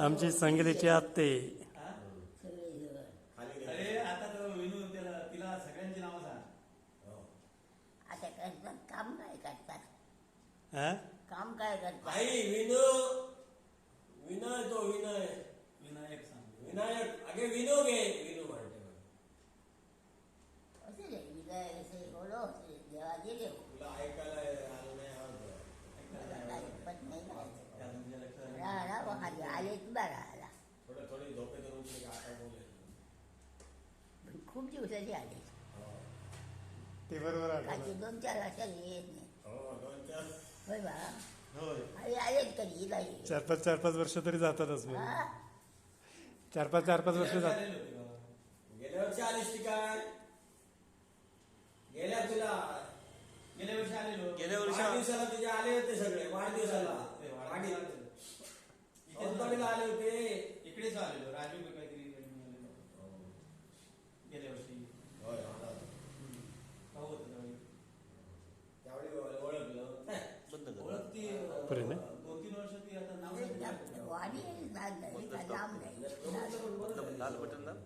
आमची सांगलीची आत्ते. अरे आता तो विनू तिला सगळ्यांची नावं सांग. आता करतात काम काय करतात हा काम काय करतात आई विनू विनय तो विनय विनायक सांग. विनायक अगे विनू घे विनू म्हणते असे रे विजय असे बोलो असे देवा गेले तुला ऐकायला आलं नाही आवडतं. ऐकत नाही काय त्या तुमच्या लक्षात राहा खाली आले की बरा आला थोडं थोडी झोपेत उठले आता बोले खूप दिवसाची आले ते बरोबर काची आठवलं. 2-4 वर्षाला येत नाही हो 2-4 होय बा होय. अरे आलेत कधी नाही 4-5 वर्ष तरी जातातच मग. हा 4-5 वर्ष जात. आलेले होते बाबा. गेल्या वर्षी आलीस ती काय गेल्या तुला गेल्या वर्षी आलेलो. वाढदिवसाला तुझे आले होते सगळे वाढदिवसाला कोणतडीला आले होते इकडेच आलेलो. राजू काहीतरी आलेलो गेल्या वर्षी. होय आला. भाऊ होतं त्यावेळी ओळखलं ओळखती बरं ना? 2-3 वर्ष ती आता नाव वाडी लांब नाही लाल बटन दाब.